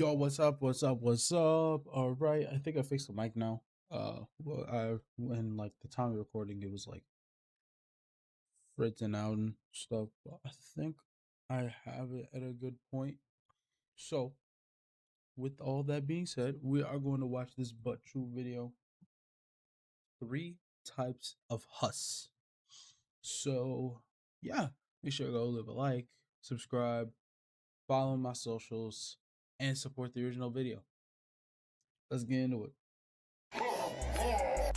Yo, what's up? What's up? What's up? All right, I think I fixed the mic now. Well, when like the time of recording, it was like fritzing out and stuff. But I think I have it at a good point. So, with all that being said, we are going to watch this but true video. 3 types of H0ES. So, yeah, make sure to go leave a like, subscribe, follow my socials, and support the original video. Let's get into it.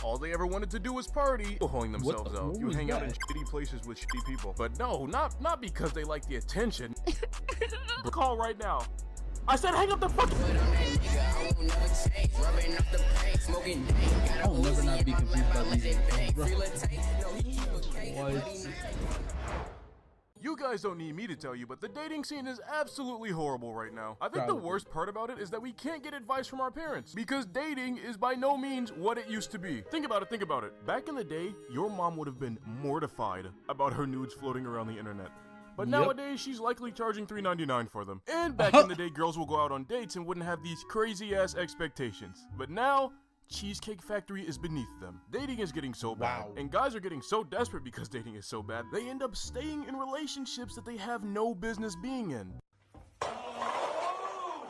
All they ever wanted to do was party, hoeing themselves out. What You was hang out in that? shitty places with shitty people. But no, not because they like the attention. Call right now. I said hang up the fucking. I will never not be confused by these things, bro. What? You guys don't need me to tell you, but the dating scene is absolutely horrible right now. I think the worst part about it is that we can't get advice from our parents, because dating is by no means what it used to be. Think about it. Back in the day, your mom would have been mortified about her nudes floating around the internet. But nowadays, she's likely charging $3.99 for them. And back in the day, girls will go out on dates and wouldn't have these crazy-ass expectations. But now, Cheesecake Factory is beneath them. Dating is getting so bad, and guys are getting so desperate because dating is so bad, they end up staying in relationships that they have no business being in.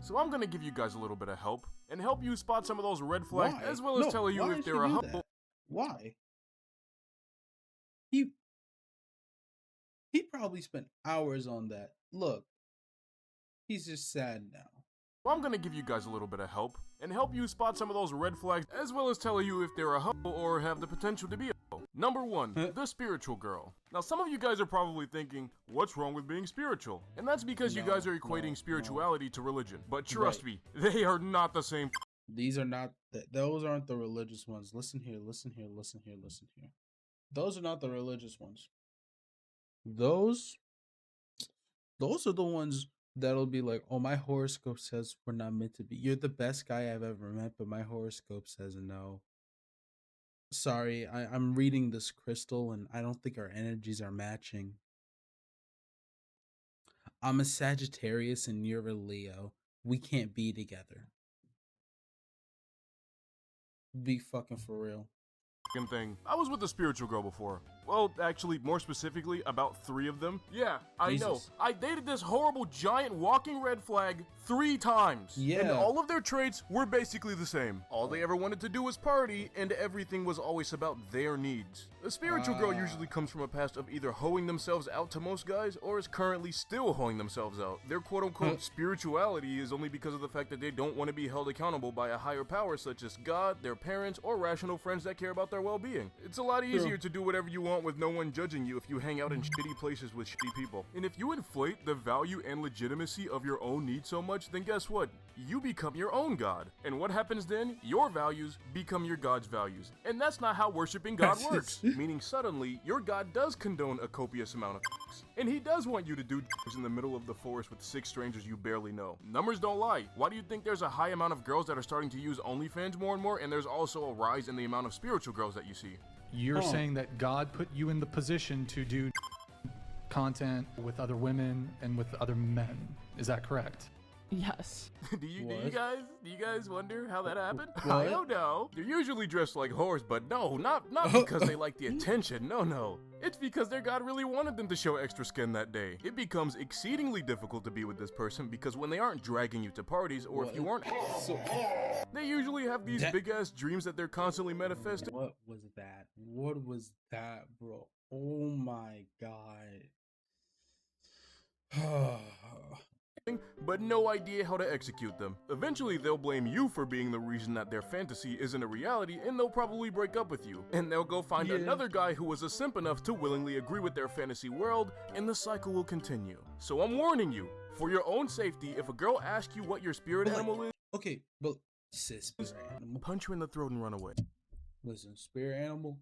So I'm gonna give you guys a little bit of help, and help you spot some of those red flags, as well as tell you if they're a hoe. Why? He probably spent hours on that. Look, he's just sad now. I'm gonna give you guys a little bit of help, and help you spot some of those red flags, as well as tell you if they're a hoe or have the potential to be a hoe. Number 1, the spiritual girl. Now some of you guys are probably thinking, what's wrong with being spiritual? And that's because you guys are equating spirituality to religion. But trust me, they are not the same. These are not, those aren't the religious ones. Listen here, listen here, listen here, listen here. Those are not the religious ones. Those are the ones that'll be like, oh, my horoscope says we're not meant to be. You're the best guy I've ever met, but my horoscope says no. Sorry, I'm reading this crystal and I don't think our energies are matching. I'm a Sagittarius and you're a Leo. We can't be together. Be fucking for real. Thing. I was with a spiritual girl before. Well, actually, more specifically, about 3 of them. Yeah, I know. I dated this horrible giant walking red flag 3 times. Yeah. And all of their traits were basically the same. All they ever wanted to do was party, and everything was always about their needs. A spiritual girl usually comes from a past of either hoeing themselves out to most guys, or is currently still hoeing themselves out. Their quote-unquote spirituality is only because of the fact that they don't want to be held accountable by a higher power such as God, their parents, or rational friends that care about their well-being. It's a lot easier to do whatever you want with no one judging you if you hang out in shitty places with shitty people. And if you inflate the value and legitimacy of your own needs so much, then guess what? You become your own God. And what happens then? Your values become your God's values. And that's not how worshiping God works. Meaning suddenly, your God does condone a copious amount of and he does want you to do in the middle of the forest with 6 strangers you barely know. Numbers don't lie. Why do you think there's a high amount of girls that are starting to use OnlyFans more and more, and there's also a rise in the amount of spiritual girls that you see? You're saying that God put you in the position to do content with other women and with other men. Is that correct? Yes. do you guys wonder how that happened? I don't know. They're usually dressed like whores, but no, not because they like the attention. No. It's because their God really wanted them to show extra skin that day. It becomes exceedingly difficult to be with this person because when they aren't dragging you to parties, or if you aren't, they usually have these big-ass dreams that they're constantly manifesting. What was that? What was that, bro? Oh my god. But no idea how to execute them. Eventually, they'll blame you for being the reason that their fantasy isn't a reality, and they'll probably break up with you. And they'll go find another guy who was a simp enough to willingly agree with their fantasy world, and the cycle will continue. So I'm warning you, for your own safety, if a girl asks you what your spirit animal is, okay, but spirit animal, punch her in the throat and run away. Listen, spirit animal.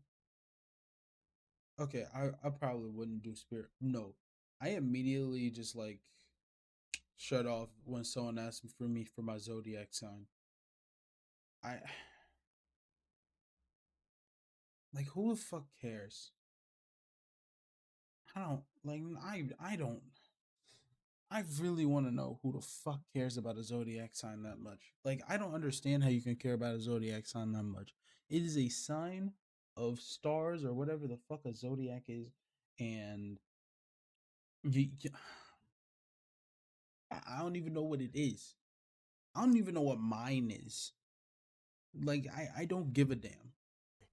Okay, I probably wouldn't do spirit. No, I immediately just like shut off when someone asks me for my zodiac sign. Like, who the fuck cares? I don't like. I don't. I really want to know who the fuck cares about a zodiac sign that much. Like, I don't understand how you can care about a zodiac sign that much. It is a sign of stars or whatever the fuck a zodiac is, and you, I don't even know what it is. I don't even know what mine is. Like, I don't give a damn.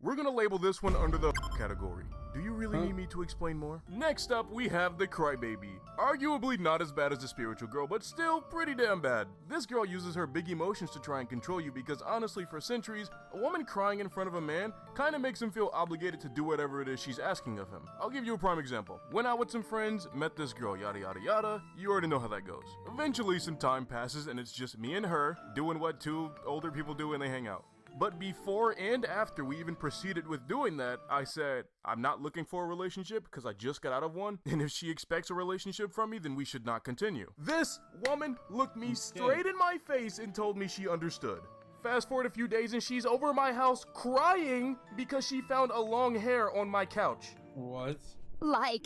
We're gonna label this one under the category. Do you really Huh? need me to explain more? Next up, we have the crybaby. Arguably not as bad as the spiritual girl, but still pretty damn bad. This girl uses her big emotions to try and control you because honestly, for centuries, a woman crying in front of a man kinda makes him feel obligated to do whatever it is she's asking of him. I'll give you a prime example. Went out with some friends, met this girl, yada yada yada, you already know how that goes. Eventually, some time passes and it's just me and her doing what two older people do when they hang out. But before and after we even proceeded with doing that, I said, I'm not looking for a relationship because I just got out of one, and if she expects a relationship from me, then we should not continue. This woman looked me straight in my face and told me she understood. Fast forward a few days and she's over my house crying because she found a long hair on my couch. What? Like,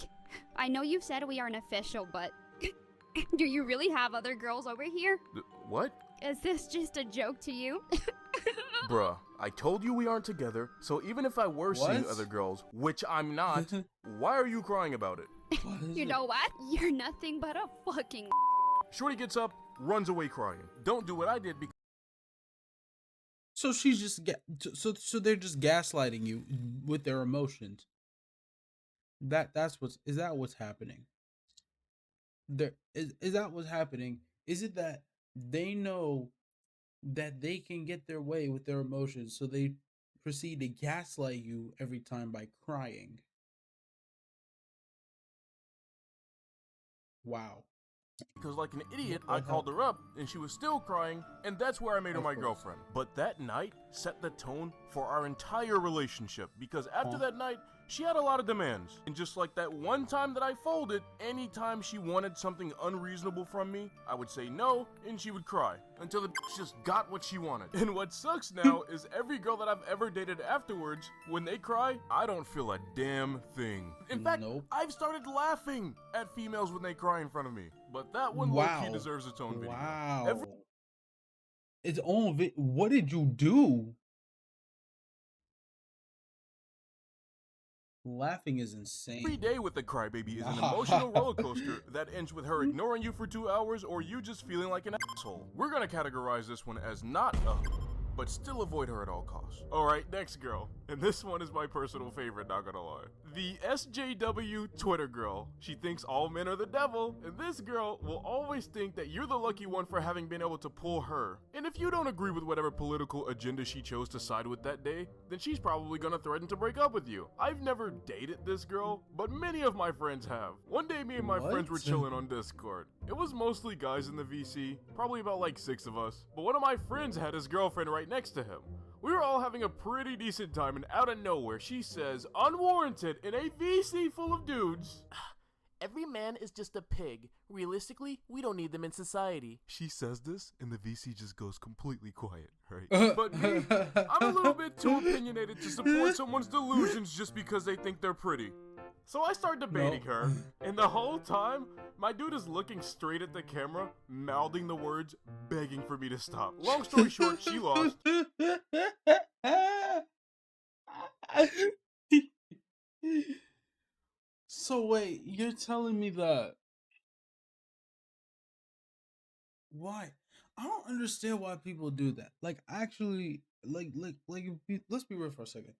I know you said we aren't official, but do you really have other girls over here? What? Is this just a joke to you? Bruh, I told you we aren't together, so even if I were seeing What? other girls, which I'm not, why are you crying about it? You know what? You're nothing but a fucking Shorty gets up, runs away crying. Don't do what I did because So she's just so they're just gaslighting you with their emotions. That's what's is that what's happening? There is that what's happening? Is it that they know that they can get their way with their emotions, so they proceed to gaslight you every time by crying? Wow. like an idiot, What I the called hell? her up and she was still crying, and that's where I made her Of my course. girlfriend. But that night set the tone for our entire relationship because after Huh? that night, she had a lot of demands. And just like that one time that I folded, anytime she wanted something unreasonable from me, I would say no and she would cry until the bitch just got what she wanted. And what sucks now is every girl that I've ever dated afterwards, when they cry, I don't feel a damn thing. In fact, Nope. I've started laughing at females when they cry in front of me. But that one Wow. low-key deserves its own video. Wow. Every Its own what did you do? Laughing is insane. day with the crybaby is an Wow. emotional roller coaster that ends with her ignoring you for 2 hours or you just feeling like an asshole. We're gonna categorize this one as not a but still avoid her at all costs. Alright, next girl. And this one is my personal favorite, not gonna lie. The SJW Twitter girl. She thinks all men are the devil, and this girl will always think that you're the lucky one for having been able to pull her. And if you don't agree with whatever political agenda she chose to side with that day, then she's probably gonna threaten to break up with you. I've never dated this girl, but many of my friends have. One day me and my friends were What? chilling on Discord. It was mostly guys in the VC, probably about like 6 of us, but one of my friends had his girlfriend right next to him. We were all having a pretty decent time, and out of nowhere, she says, unwarranted, in a VC full of dudes, every man is just a pig. Realistically, we don't need them in society. She says this, and the VC just goes completely quiet, right? But me, I'm a little bit too opinionated to support someone's delusions just because they think they're pretty. So I start debating Nope. her, and the whole time, my dude is looking straight at the camera, mouthing the words, begging for me to stop. Long story short, she lost. So wait, you're telling me that why? I don't understand why people do that. Like actually, let's be real for a second.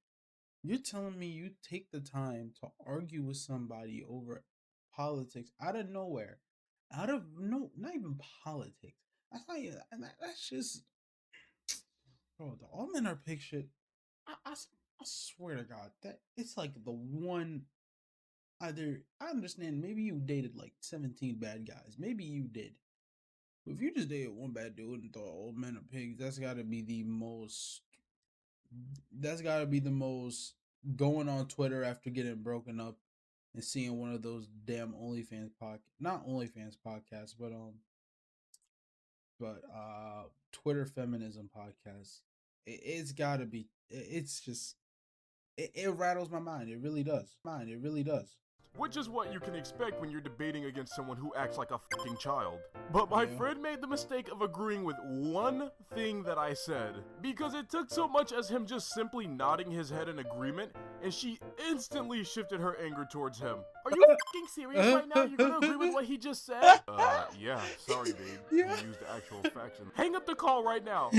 You're telling me you take the time to argue with somebody over politics out of nowhere, out of no, not even politics. That's not even, that's just, bro. The all men are pig shit. I swear to God that it's like the one. Either I understand maybe you dated like 17 bad guys, maybe you did. But if you just dated one bad dude and thought all men are pigs, that's got to be the most. That's got to be the most going on Twitter after getting broken up and seeing one of those damn OnlyFans not OnlyFans podcasts, but Twitter feminism podcasts. It's got to be. It's just it rattles my mind. It really does. It really does. which is what you can expect when you're debating against someone who acts like a fucking child. But my friend made the mistake of agreeing with one thing that I said, because it took so much as him just simply nodding his head in agreement, and she instantly shifted her anger towards him. Are you fucking serious right now? You're gonna agree with what he just said? Yeah, sorry, babe. You used actual facts. Hang up the call right now.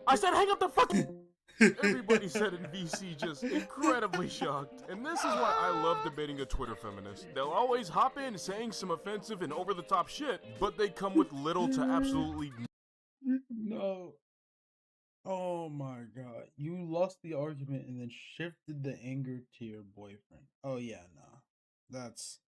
I said hang up the fucking... Everybody said in VC just incredibly shocked. And this is why I love debating a Twitter feminist. They'll always hop in saying some offensive and over-the-top shit, but they come with little to absolutely No. Oh my god. You lost the argument and then shifted the anger to your boyfriend. Oh yeah, nah. That's...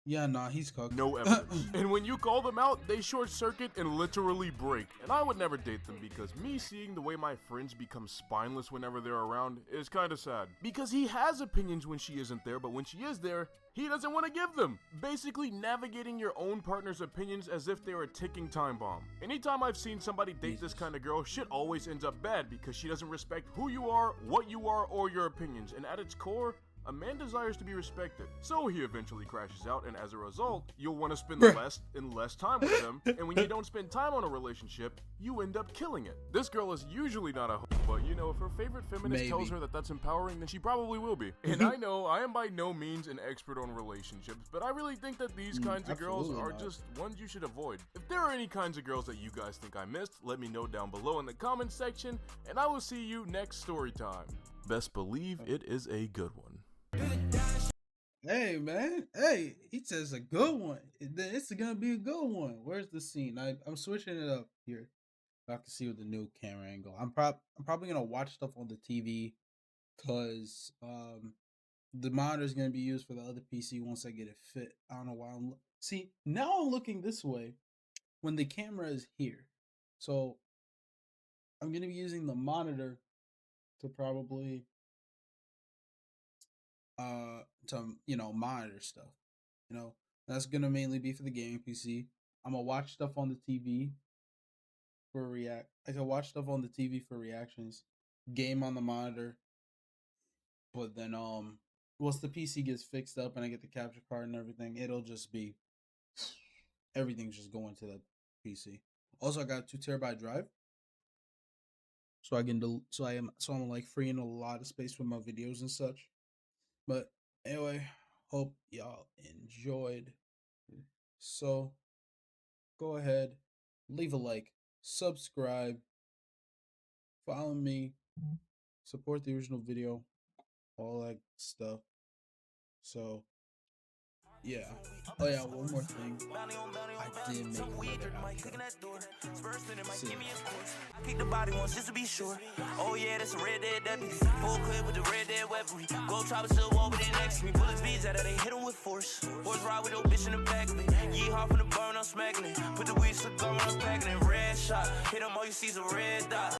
Yeah, nah, he's cooked. no evidence. And when you call them out, they short circuit and literally break. And I would never date them because me seeing the way my friends become spineless whenever they're around is kind of sad. Because he has opinions when she isn't there, but when she is there, he doesn't want to give them. Basically navigating your own partner's opinions as if they were a ticking time bomb. Anytime I've seen somebody date this kind of girl, shit always ends up bad because she doesn't respect who you are, what you are, or your opinions. And at its core, a man desires to be respected, so he eventually crashes out, and as a result, you'll want to spend less and less time with him, and when you don't spend time on a relationship, you end up killing it. This girl is usually not a hoe, but you know, if her favorite feminist tells her that that's empowering, then she probably will be. And I know, I am by no means an expert on relationships, but I really think that these kinds of girls are just ones you should avoid. If there are any kinds of girls that you guys think I missed, let me know down below in the comments section, and I will see you next story time. Best believe it is a good one. Hey man, hey, he says a good one. It's gonna be a good one. Where's the scene? I'm switching it up here. I can see with the new camera angle. I'm probably gonna watch stuff on the TV because the monitor is gonna be used for the other PC once I get it fit. I don't know why see now I'm looking this way when the camera is here. So I'm gonna be using the monitor to probably to monitor stuff. That's gonna mainly be for the gaming PC. I'm gonna watch stuff on the TV for I can watch stuff on the TV for reactions, game on the monitor, but then once the PC gets fixed up and I get the capture card and everything, it'll just be everything's just going to the PC. Also, I got a 2 terabyte drive, so I'm like freeing a lot of space for my videos and such. But anyway, hope y'all enjoyed. So go ahead, leave a like, subscribe, follow me, support the original video, all that stuff. So yeah. Oh yeah, one more thing. I did make another outro. I kick the body once just to be sure. Oh yeah, that's a red dead deputy. Full clip with the red dead weaponry. Go chopper still over there next to me. Bullets beats out of they hit him with force. Horse ride with no bitch in the back of it. Yeehaw from the burn, I'm smacking it. Put the weed stick on, I'm packing it. Red shot. Hit him, all you see is a red dot.